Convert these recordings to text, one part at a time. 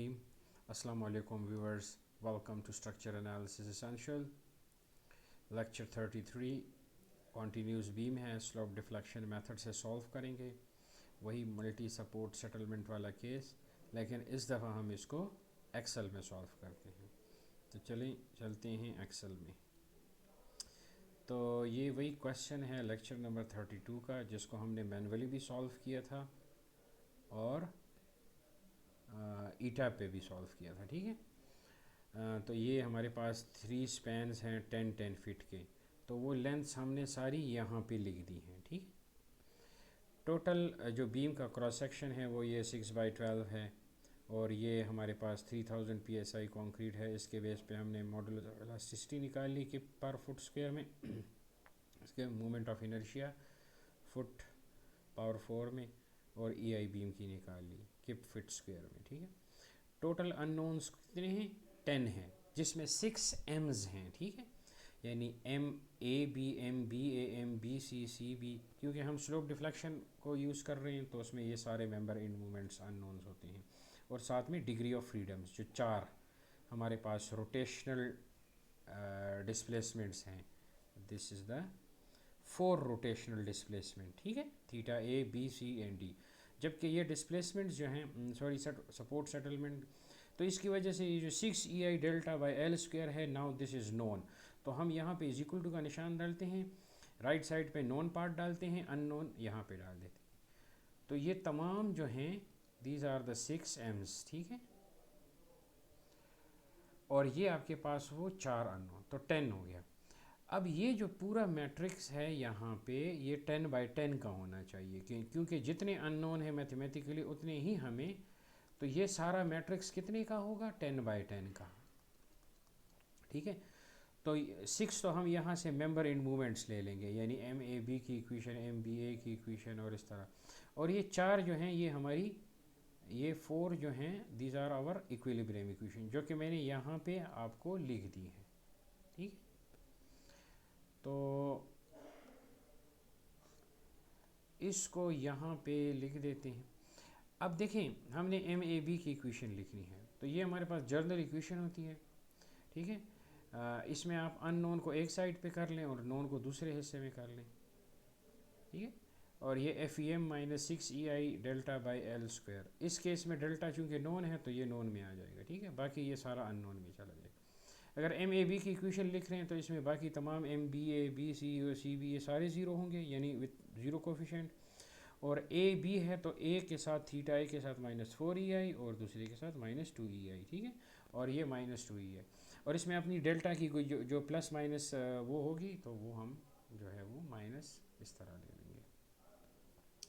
Bismillahirrahmanirrahim. Assalamu alaikum viewers. Welcome to Structure Analysis Essential. Lecture 33 Continuous beam है, slope deflection method से solve करेंगे वही multi support settlement वाला case, लेकिन इस दफ़ा हम इसको एक्सेल में सॉल्व करते हैं। तो चलें चलते हैं एक्सेल में। तो ये वही क्वेश्चन है लेक्चर नंबर 32 का, जिसको हमने मैनुअली भी सॉल्व किया था और ईटा पे भी सॉल्व किया था। ठीक है, तो ये हमारे पास 3 स्पैन्स हैं 10-10 फीट के, तो वो लेंथ्स हमने सारी यहाँ पे लिख दी हैं। ठीक, टोटल जो बीम का क्रॉस सेक्शन है वो ये 6/12 है और ये हमारे पास 3000 psi कंक्रीट है। इसके बेस पे हमने मॉडुलस ऑफ इलास्टिसिटी निकाल ली कि पर फुट स्क्वायर में इसके moment of inertia foot power 4 में और EI बीम की निकाल ली किप फिट स्क्वायर में। ठीक है, टोटल अननोन्स कितने हैं? 10 हैं, जिसमें 6 M's हैं। ठीक है, यानी MABMBAMBCCB, क्योंकि हम स्लोप डिफ्लेक्शन को यूज़ कर रहे हैं तो उसमें ये सारे मेंबर इन मूवमेंट्स अननोन्स होते हैं। और साथ में डिग्री ऑफ फ्रीडम्स जो 4 हमारे पास रोटेशनल डिस्प्लेसमेंट्स हैं। This is the 4 rotational displacement. ठीक है, theta A B C and D। जबकि ये डिस्प्लेसमेंट्स जो हैं सपोर्ट सेटलमेंट, तो इसकी वजह से ये जो 6 EI delta by L square है, नाउ दिस इज़ नोन, तो हम यहाँ पे इज इक्वल टू का निशान डालते हैं, राइट साइड पे नोन पार्ट डालते हैं, अननोन यहाँ पे डाल देते हैं। तो ये तमाम जो हैं दीज आर द 6 M's। ठीक है, और ये आपके पास वो 4 अननोन, तो 10 हो गया। अब ये जो पूरा मैट्रिक्स है यहाँ पे ये 10/10 का होना चाहिए, क्योंकि जितने अननोन है मैथमेटिकली उतने ही हमें, तो ये सारा मैट्रिक्स कितने का होगा? 10/10 का। ठीक है, तो 6 तो हम यहाँ से मेंबर इन मूवमेंट्स ले लेंगे, यानी MAB की इक्वेशन, MBA की इक्वेशन और इस तरह। और ये 4 जो हैं ये हमारी, ये 4 जो हैं these are our equilibrium equation, जो कि मैंने यहाँ पे आपको लिख दी है। ठीक, तो इसको यहाँ पे लिख देते हैं। अब देखें, हमने MAB की इक्वेशन लिखनी है, तो ये हमारे पास जर्नल इक्वेशन होती है। ठीक है, इसमें आप अननोन को एक साइड पे कर लें और नोन को दूसरे हिस्से में कर लें। ठीक है, और ये FEM minus 6EI delta by L square, इस केस में डेल्टा चूँकि नोन है तो ये नोन में आ जाएगा। ठीक है, बाकी ये सारा अननोन में चला जाएगा। अगर MAB की इक्वेशन लिख रहे हैं तो इसमें बाकी तमाम MBA BC और CB ये सारे ज़ीरो होंगे, यानी विथ ज़ीरो कोफिशेंट। और AB है तो A के साथ थीटा A के साथ -4EI और दूसरे के साथ -2EI। ठीक है, और ये -2E है, और इसमें अपनी डेल्टा की कोई जो प्लस माइनस वो होगी तो वो हम जो है वो माइनस इस तरह ले लेंगे,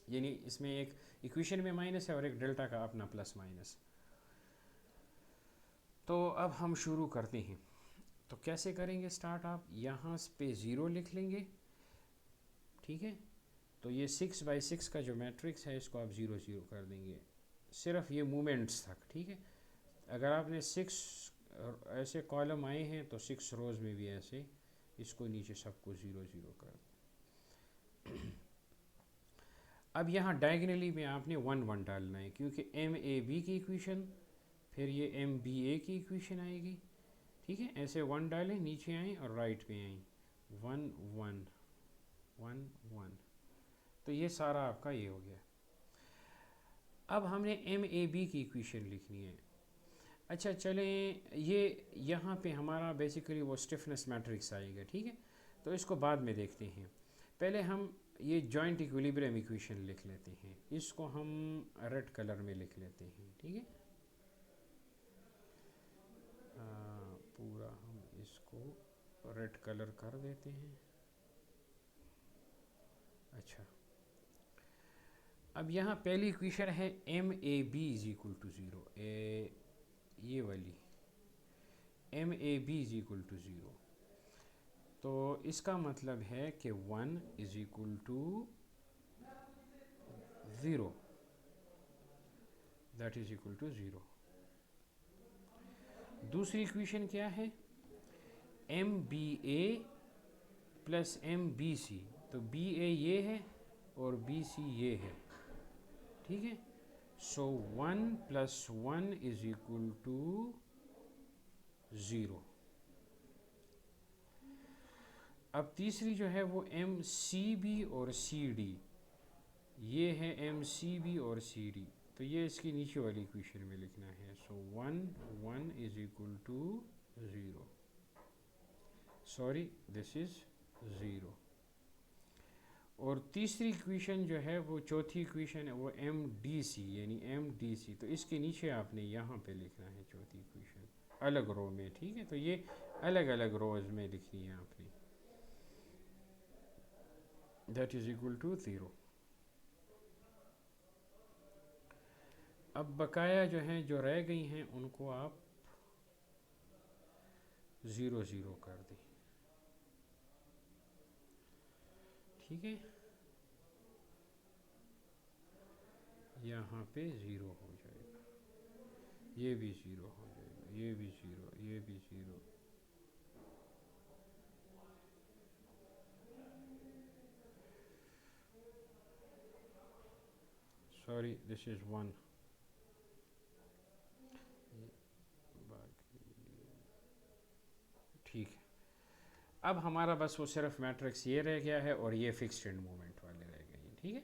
यानी इसमें एक इक्वेशन में माइनस है और एक डेल्टा का अपना प्लस माइनस। तो अब हम शुरू करते हैं। तो कैसे करेंगे स्टार्ट? आप यहाँ पे 0 लिख लेंगे। ठीक है, तो ये 6/6 का जो मैट्रिक्स है इसको आप 0-0 कर देंगे, सिर्फ ये मूवमेंट्स तक। ठीक है, अगर आपने 6 ऐसे कॉलम आए हैं तो 6 रोज़ में भी ऐसे इसको नीचे सबको 0-0 कर। अब यहाँ डायगनली में आपने 1-1 डालना है, क्योंकि MAB की इक्वेशन फिर ये MBA की इक्वेशन आएगी। ठीक है, ऐसे 1 डालें, नीचे आएँ और राइट पे आएँ, 1-1 1-1, तो ये सारा आपका ये हो गया। अब हमने MAB की इक्वेशन लिखनी है। अच्छा चलें, ये यहाँ पे हमारा बेसिकली वो स्टिफनेस मैट्रिक्स आएगा। ठीक है, तो इसको बाद में देखते हैं, पहले हम ये जॉइंट इक्विलिब्रियम इक्वेशन लिख लेते हैं, इसको हम रेड कलर में लिख लेते हैं। ठीक है, पूरा हम इसको रेड कलर कर देते हैं। अच्छा, अब यहाँ पहली इक्वेशन है MAB इज इक्वल टू 0, ये वाली MAB इज इक्वल टू 0, तो इसका मतलब है कि 1 is equal to 0, that is equal to 0। दूसरी इक्वेशन क्या है? MBA प्लस MBC, तो BA ये है और BC ये है। ठीक है, सो 1 + 1 = 0। अब तीसरी जो है वो MCB और CD, ये है MCB और CD, तो ये इसकी नीचे वाली इक्वेशन में लिखना है। सो 1 1 = 0, सॉरी दिस इज़ 0। और तीसरी इक्वेशन जो है वो चौथी इक्वेशन है वो MDC, यानी MDC, तो इसके नीचे आपने यहाँ पे लिखना है चौथी इक्वेशन अलग रो में, ठीक है। तो ये अलग अलग रोज में लिखनी है आपने, दैट इज इक्वल टू 0। अब बकाया जो हैं जो रह गई हैं उनको आप 0 0 कर दें, ठीक है। यहाँ पे 0 हो जाएगा, ये भी 0 हो जाएगा, ये भी 0, ये भी 0। Sorry this is 1। ठीक है, अब हमारा बस वो सिर्फ मैट्रिक्स ये रह गया है और ये फिक्स्ड एंड मोमेंट वाले रह गए हैं, ठीक है।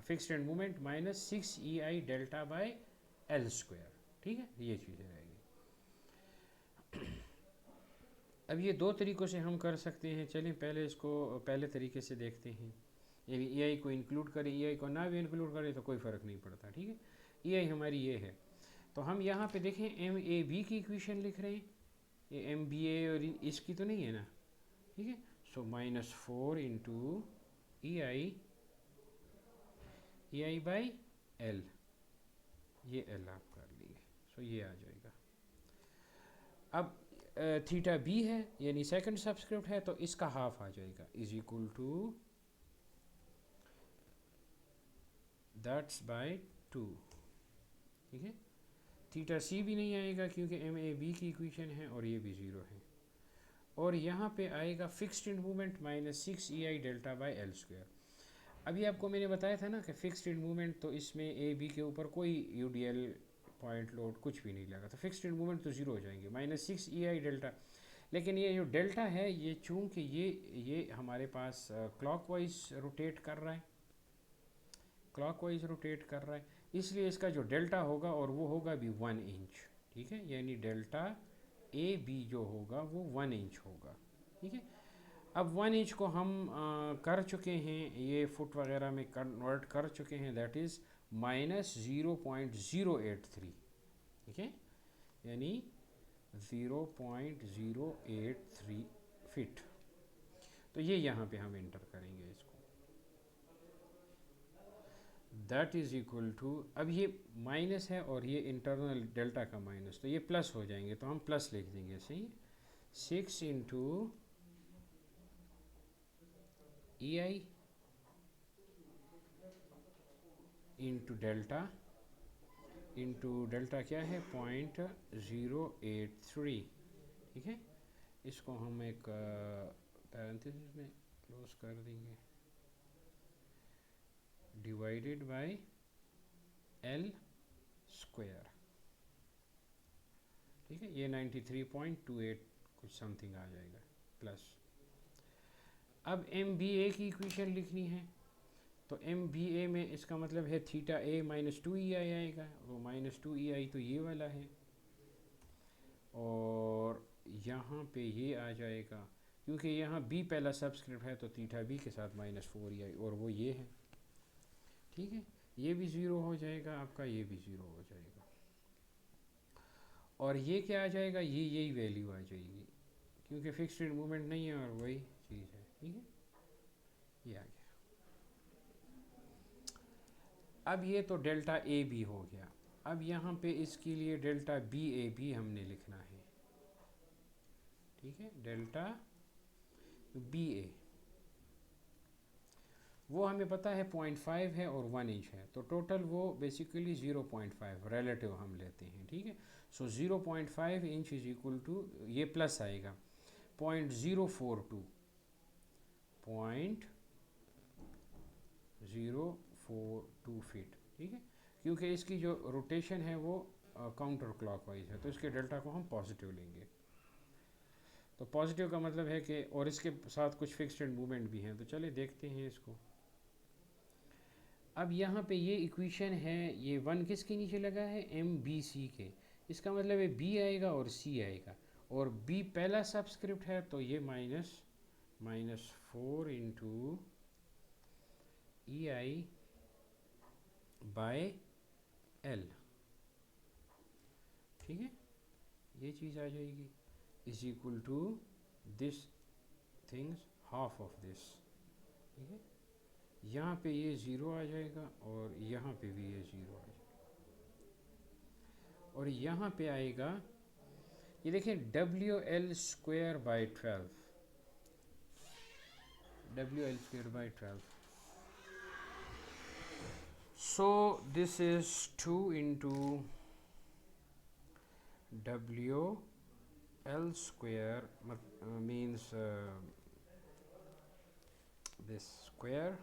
Fixed end moment minus 6EI delta by L², ठीक है, ये चीज़ें रहेगी। अब ये दो तरीक़ों से हम कर सकते हैं, चलिए पहले इसको पहले तरीके से देखते हैं, यानी EI को इंक्लूड करें, EI को ना भी इंक्लूड करें तो कोई फ़र्क नहीं पड़ता, ठीक है। EI हमारी ये है, तो हम यहाँ पे देखें MAB की इक्वेशन लिख रहे हैं, ये MBA और इसकी तो नहीं है ना, ठीक है। सो -4 × EI बाई L, ये L आप कर लिए, सो ये आ जाएगा। अब थीटा B है यानी सेकंड सब्सक्रिप्ट है, तो इसका हाफ आ जाएगा, is equal to that's by 2, ठीक है। थीटा C भी नहीं आएगा क्योंकि MAB की इक्वेशन है और ये भी 0 है। और यहाँ पे आएगा fixed in movement -6EI delta by L²। अभी आपको मैंने बताया था ना कि फिक्स्ड इन मूवमेंट तो इसमें AB के ऊपर कोई UDL पॉइंट लोड कुछ भी नहीं लगा, तो फिक्स्ड इन मूवमेंट तो 0 हो जाएंगे, -6EI डेल्टा। लेकिन ये जो डेल्टा है ये चूँकि ये हमारे पास क्लॉकवाइज रोटेट कर रहा है, क्लॉकवाइज रोटेट कर रहा है, इसलिए इसका जो डेल्टा होगा और वो होगा भी 1 इंच, ठीक है। यानी डेल्टा AB जो होगा वो 1 इंच होगा, ठीक है। अब 1 इंच को हम कर चुके हैं, ये फुट वगैरह में कन्वर्ट कर चुके हैं, दैट इज़ -0.083, ठीक है, यानी 0.083 फीट। तो ये यहाँ पे हम इंटर करेंगे इसको, दैट इज़ इक्वल टू, अब ये माइनस है और ये इंटरनल डेल्टा का माइनस, तो ये प्लस हो जाएंगे, तो हम प्लस लिख देंगे, सही। 6 × EI इंटू डेल्टा क्या है 0.083, ठीक है। इसको हम एक पैरेंथेसिस में क्लोज कर देंगे, डिवाइडेड बाय L², ठीक है। ये 93.28 कुछ समथिंग आ जाएगा प्लस। अब MBA की इक्वेशन लिखनी है, तो MBA में इसका मतलब है थीटा A -2EI आएगा, वो -2EI तो ये वाला है, और यहाँ पे ये आ जाएगा क्योंकि यहाँ B पहला सब्सक्रिप्ट है तो थीटा B के साथ -4EI, और वो ये है, ठीक है। ये भी 0 हो जाएगा आपका, ये भी 0 हो जाएगा, और ये क्या आ जाएगा, ये यही वैल्यू आ जाएगी क्योंकि फिक्स्ड मूवमेंट नहीं है और वही चीज़ है, ठीक है। ये आ गया। अब ये तो डेल्टा AB हो गया, अब यहाँ पे इसके लिए डेल्टा BAB हमने लिखना है, ठीक है। डेल्टा BA वो हमें पता है 0.5 है और 1 इंच है, तो टोटल वो बेसिकली 0.5 रिलेटिव हम लेते हैं, ठीक है। सो 0.5 इंच इज इक्वल टू, ये प्लस आएगा 0.042 फीट, ठीक है। क्योंकि इसकी जो रोटेशन है वो काउंटर क्लॉकवाइज है, तो इसके डेल्टा को हम पॉजिटिव लेंगे। तो पॉजिटिव का मतलब है कि और इसके साथ कुछ फिक्स्ड मूवमेंट भी हैं, तो चलिए देखते हैं इसको। अब यहाँ पे ये इक्वेशन है, ये 1 किसके नीचे लगा है, एम बी सी के। इसका मतलब है बी आएगा और सी आएगा, और बी पहला सबस्क्रिप्ट है तो ये -4 into E I by L, ठीक है, ये चीज़ आ जाएगी is equal to this things half of this, ठीक है। यहाँ पे ये ज़ीरो आ जाएगा और यहाँ पे भी ये ज़ीरो आ जाएगा, और यहाँ पे आएगा, ये देखें WL² by 12, WL²/12। So this is 2 into WL² means this square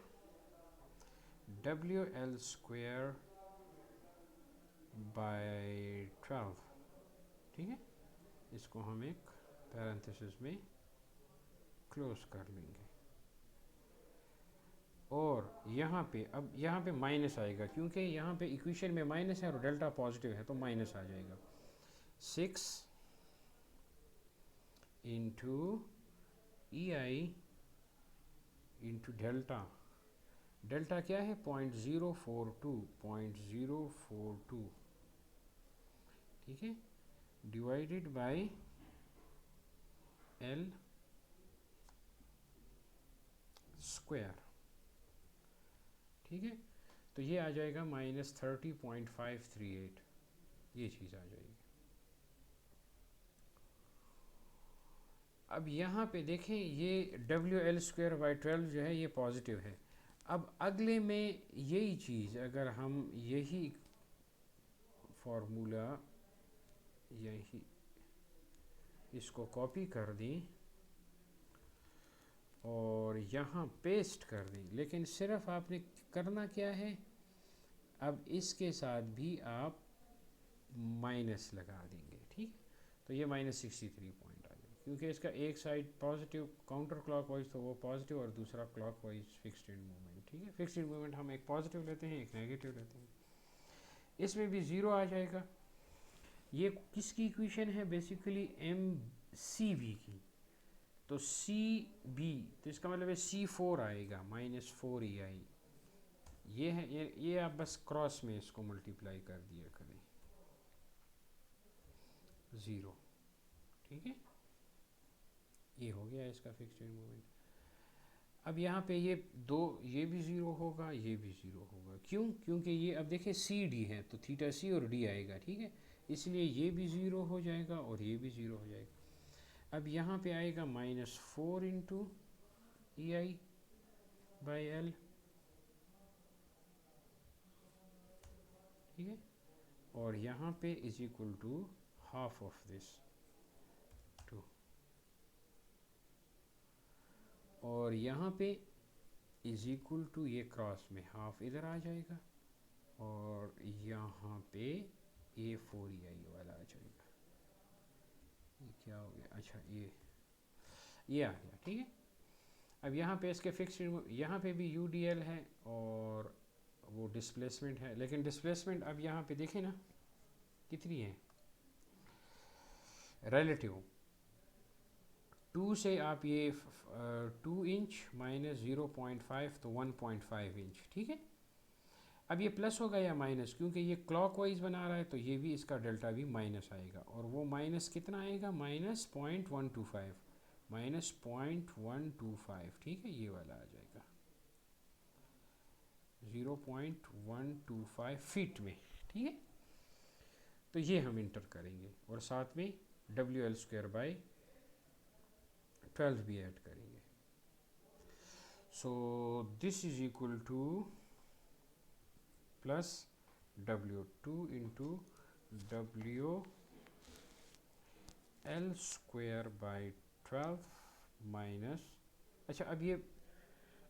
WL² by 12, ठीक है। इसको हम एक पैरेंथेसिस में क्लोज कर लेंगे, और यहाँ पे अब यहाँ पे माइनस आएगा, क्योंकि यहाँ पे इक्वेशन में माइनस है और डेल्टा पॉजिटिव है, तो माइनस आ जाएगा। 6 इंटू ई आई इंटू डेल्टा, डेल्टा क्या है 0.042, ठीक है, डिवाइडेड बाय एल स्क्वायर, ठीक है। तो ये आ जाएगा -30.538, ये चीज़ आ जाएगी। अब यहाँ पे देखें ये WL²/12 जो है ये पॉजिटिव है। अब अगले में यही चीज़ अगर हम यही फॉर्मूला यही इसको कॉपी कर दें और यहाँ पेस्ट कर दें, लेकिन सिर्फ आपने करना क्या है, अब इसके साथ भी आप माइनस लगा देंगे, ठीक। तो ये -63 पॉइंट आ जाए, क्योंकि इसका एक साइड पॉजिटिव काउंटर क्लॉकवाइज तो वो पॉजिटिव, और दूसरा क्लॉकवाइज फिक्स्ड मूवमेंट, ठीक है। फिक्स्ड मूवमेंट हम एक पॉजिटिव लेते हैं, एक नेगेटिव लेते हैं। इसमें भी ज़ीरो आ जाएगा। ये किसकी इक्वेशन है, बेसिकली MCV की, तो CB, तो इसका मतलब है C4 आएगा -4 EI, ये है, ये आप बस क्रॉस में इसको मल्टीप्लाई कर दिया करें, 0, ठीक है। ये हो गया इसका फिक्स्ड मूवमेंट। अब यहाँ पे ये दो, ये भी ज़ीरो होगा, ये भी ज़ीरो होगा, क्यों, क्योंकि ये अब देखिए CD है तो थीटा C और D आएगा, ठीक है, इसलिए ये भी ज़ीरो हो जाएगा और ये भी ज़ीरो हो जाएगा। अब यहाँ पे आएगा -4 इंटू EI बाई L, ठीक है, और यहाँ पे is equal to half of this 2, और यहाँ पे इज इक्वल टू ये क्रॉस में हाफ इधर आ जाएगा, और यहाँ पे A4EI वाला आ जाएगा। ये क्या हो गया, अच्छा ये आ गया, ठीक है। अब यहाँ पे इसके फिक्स्ड, यहाँ पे भी UDL है और वो डिस्प्लेसमेंट है, लेकिन डिस्प्लेसमेंट अब यहाँ पे देखें ना कितनी है, रिलेटिव 2 से आप ये 2 इंच -0.5 तो 1.5 इंच, ठीक है। अब ये प्लस होगा या माइनस, क्योंकि ये क्लॉकवाइज बना रहा है तो ये भी इसका डेल्टा भी माइनस आएगा, और वो माइनस कितना आएगा, -0.125, -0.125, ठीक है, ये वाला आ जाएगा 0.125 फीट में, ठीक है। तो ये हम इंटर करेंगे और साथ में WL²/12 भी ऐड करेंगे। So this is equal two plus W2 into WL²/12 minus, अच्छा अब ये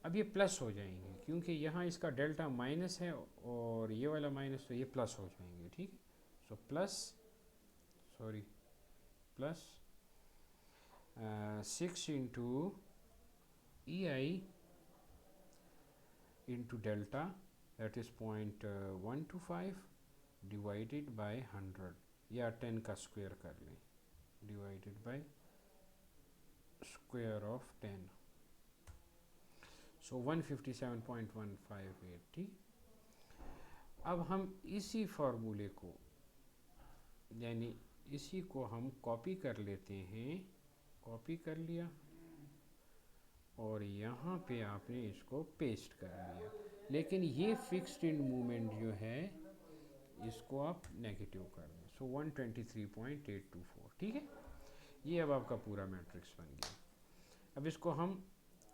अब ये प्लस हो जाएंगे क्योंकि यहाँ इसका डेल्टा माइनस है और ये वाला माइनस, तो ये प्लस हो जाएंगे, ठीक है। So plus, sorry, plus 6 into E I into delta, that is 0.125 divided by 100, या 10 का स्क्वायर कर लें, डिवाइडेड बाय स्क्वायर ऑफ 10, सो 157.158, ठीक। अब हम इसी फार्मूले को, यानी इसी को हम कॉपी कर लेते हैं, कॉपी कर लिया और यहाँ पे आपने इसको पेस्ट कर लिया, लेकिन ये फिक्स्ड एंड मूवमेंट जो है इसको आप नेगेटिव कर दें, सो 123.824, ठीक है। ये अब आपका पूरा मैट्रिक्स बन गया। अब इसको हम,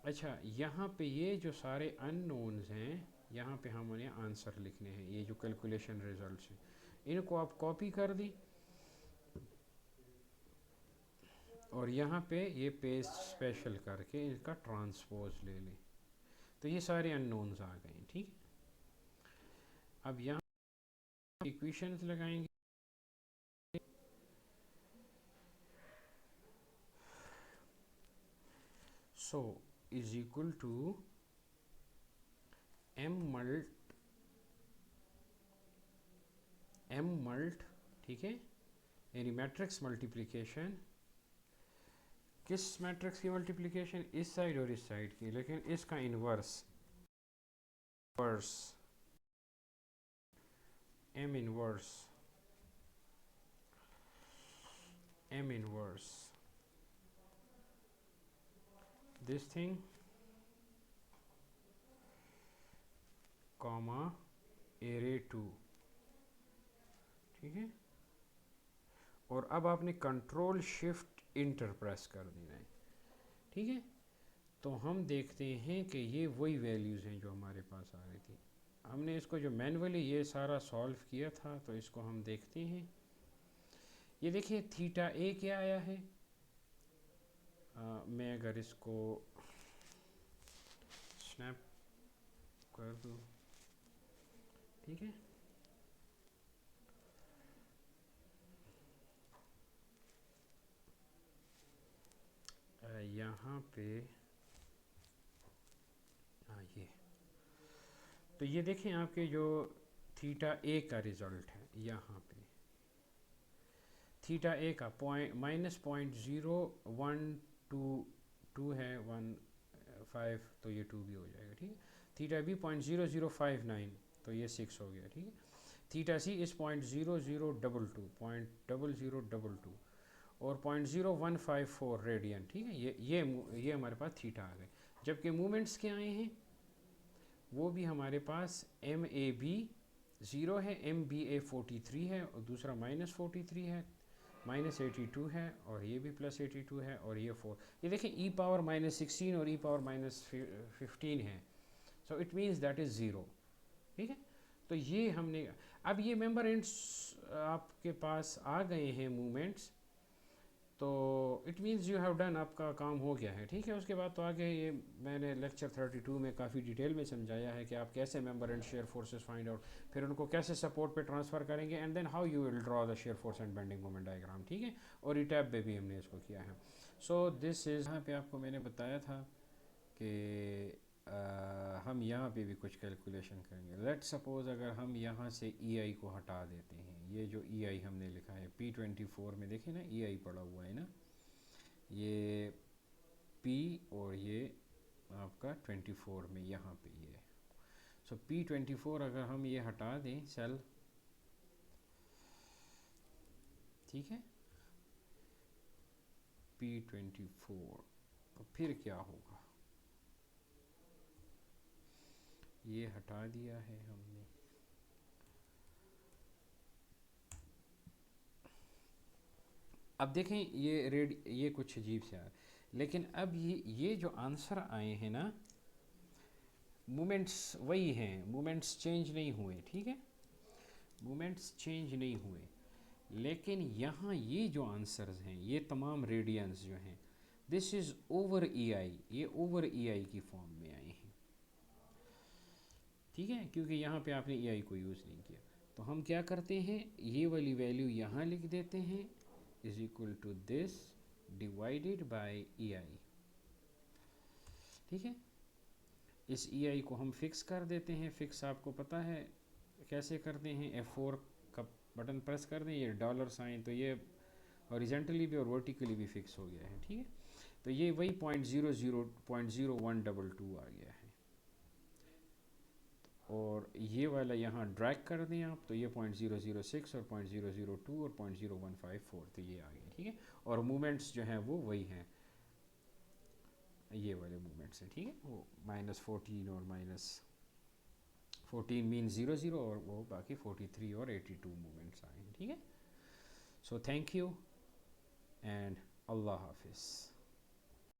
अच्छा यहाँ पे ये जो सारे अननोन्स हैं, यहाँ पे हम उन्हें आंसर लिखने हैं, ये जो कैलकुलेशन रिजल्ट्स हैं इनको आप कॉपी कर दी और यहाँ पे ये पेस्ट स्पेशल करके इसका ट्रांसपोज ले लें, तो ये सारे अननोन्स आ गए, ठीक। अब यहाँ इक्वेशंस लगाएंगे, so is equal to m mult, ठीक है, यानी मैट्रिक्स मल्टीप्लिकेशन, किस मैट्रिक्स की मल्टीप्लिकेशन, इस साइड और इस साइड की, लेकिन इसका inverse, m inverse this thing, comma array 2, ठीक है। और अब आपने कंट्रोल शिफ्ट इंटर प्रेस कर देना है, ठीक है। तो हम देखते हैं कि ये वही वैल्यूज़ हैं जो हमारे पास आ रही थी। हमने इसको जो मैनुअली ये सारा सॉल्व किया था, तो इसको हम देखते हैं। ये देखिए थीटा ए क्या आया है, मैं अगर इसको स्नैप कर दूँ, ठीक है, यहाँ पे, हाँ ये, तो ये देखें आपके जो थीटा ए का रिज़ल्ट है, यहाँ पे थीटा ए का -0.0122 है, 15, तो ये 2 भी हो जाएगा, ठीक है। थीटा बी 0.0059, तो ये 6 हो गया, ठीक है। थीटा सी इस 0.0022 और 0.0154 रेडियन, ठीक है। ये हमारे पास थीटा आ गए। जबकि मूवमेंट्स क्या आए हैं, वो भी हमारे पास एम ए बी 0 है, एम बी ए 43 है और दूसरा -43 है, -82 है और ये भी +82 है और ये 4, ये देखें ई पावर -16 और ई पावर -15 है, so it means that is 0, ठीक है। तो ये हमने, अब ये मेंबर एंड्स आपके पास आ गए हैं मूवमेंट्स, तो it means you have done, आपका काम हो गया है, ठीक है। उसके बाद तो आगे ये मैंने लेक्चर 32 में काफ़ी डिटेल में समझाया है कि आप कैसे member and shear forces find out, फिर उनको कैसे सपोर्ट पे ट्रांसफ़र करेंगे, and then how you will draw the shear force and bending moment diagram, ठीक है। और ईटैब पे भी हमने इसको किया है। सो दिस इज़, यहाँ पे आपको मैंने बताया था कि हम यहाँ पे भी कुछ कैलकुलेशन करेंगे। लेट सपोज़ अगर हम यहाँ से ई आई को हटा देते हैं, ये जो ई आई हमने लिखा है P24 में, देखें ना ई आई पड़ा हुआ है ना, ये P और ये आपका 24 में यहाँ पे ये, सो P24 अगर हम ये हटा दें सेल, ठीक है, P24, तो फिर क्या होगा, ये हटा दिया है हमने, अब देखें ये कुछ अजीब से आ, लेकिन अब ये जो आंसर आए हैं ना, मूवमेंट्स वही हैं, मूवमेंट्स चेंज नहीं हुए, ठीक है, मूवमेंट्स चेंज नहीं हुए, लेकिन यहाँ ये जो आंसर्स हैं, ये तमाम रेडियंस जो हैं, दिस इज़ ओवर ई आई, ये ओवर ई आई की फॉर्म में आए हैं, ठीक है, क्योंकि यहाँ पे आपने EI को यूज़ नहीं किया। तो हम क्या करते हैं, ये वाली वैल्यू यहाँ लिख देते हैं, is equal to this divided by EI। ठीक है, इस EI को हम फिक्स कर देते हैं। फिक्स आपको पता है कैसे करते हैं, F4 का बटन प्रेस कर दें, ये डॉलर साइन, तो ये हॉरिजॉन्टली भी और वर्टिकली भी फिक्स हो गया है। ठीक है, तो ये वही 0.00.0122 आ गया है, और ये वाला यहाँ ड्रैग कर दें आप, तो ये 0.006 और 0.002 और 0.0154, तो ये आ गया। ठीक है, और मूवमेंट्स जो हैं वो वही हैं, ये वाले मूवमेंट्स हैं। ठीक है, वो -14 और -14 मीन 00, और वो बाकी 43 और 82 मूवमेंट्स आए हैं। ठीक है, सो थैंक यू एंड अल्लाह हाफिज़।